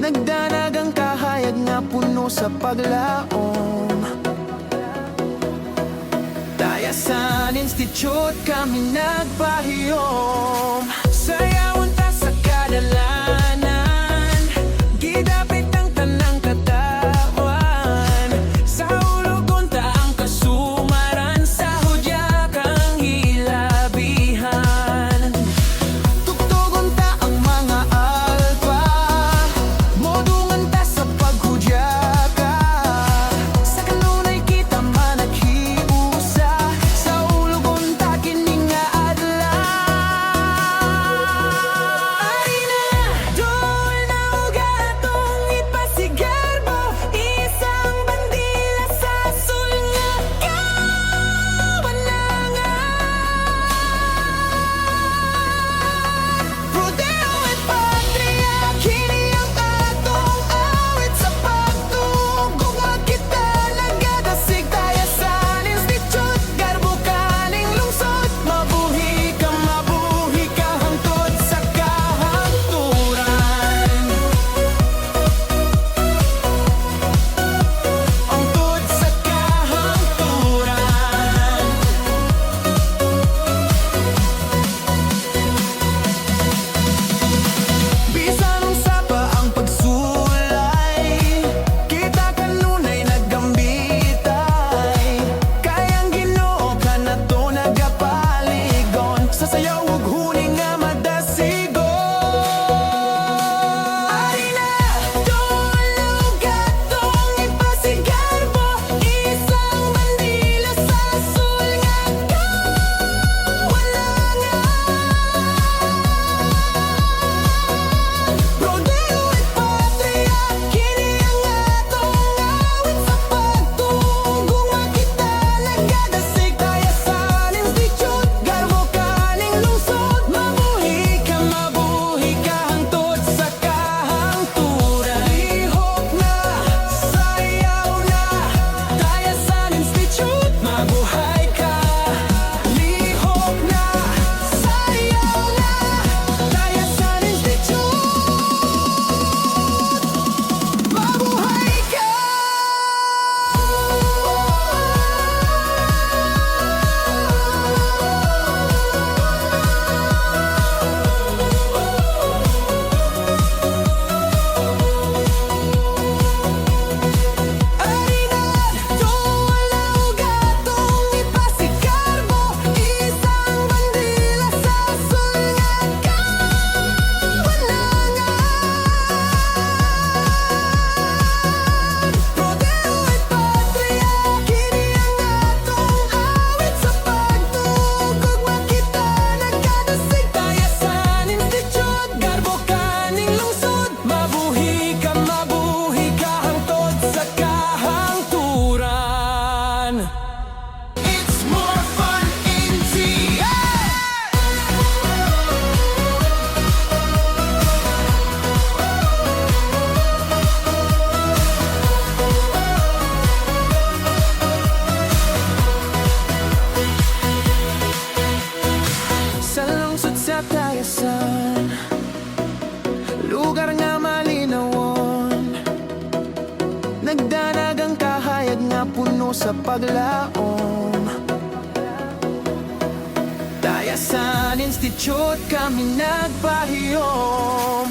Nagdanag ang kahayag nga puno sa paglaom. Tayasan Institute kami nagpahiyom. Sayawan ta sa kadalanan, gidapit ang tanang katawan. Sa ulugon ta ang kasumaran, sa hudya kang hilabihan. Tugtugon ta ang mga alpa, modungan ta sa paghudya ka. Sa kanunay kita managhiusa, sa ulugon ta kini nga adlaw. Ari na, dol na ugatong ipasigar mo, isang bandila sa sulnga kawanangan. Rodeo at patria, kini ang atong awit sa pagtugong nga kita nagadasig. Tayasan Institute, garbo kaning lungsod, mabuhi ka hangtod sa kahangturan. Hangtod sa kahangturan. Bisan unsa pa ang pagsulay, kita kanunay naggambitay. Kayang Ginoo ka na to nagapaligon, sa sayaw ug huni nga madasigon. Ari na, dol na ugatong ipasigar mo, isang bandila sa sulnga kawanangan. Rodeo at patria, kini ang atong awit sa pagtugong nga kita nagadasig. Tayasan Institute, garbo kaning lungsod, mabuhi ka hangtod sa kahangturan. Lihok na, sayaw na, Tayasan Institute, mabuhay ka. Lihok na, sayaw na, Tayasan Institute, mabuhay ka. Ari na, dol na ugatong ipasigar mo, isang bandila sa sulnga kawanangan. Rodeo at patria, kini ang atong awit sa pagtugong nga kita nagadasig. Tayasan Institute, garbo kaning lungsod, mabuhi ka hangtod sa kahangturan. It's more fun in TA. Sa lungsod sa Tayasan, lugar nga malinawon. Nagdanag ang kahayag nga puno sa paglaom. Tayasan Institute kami nagpahiyom.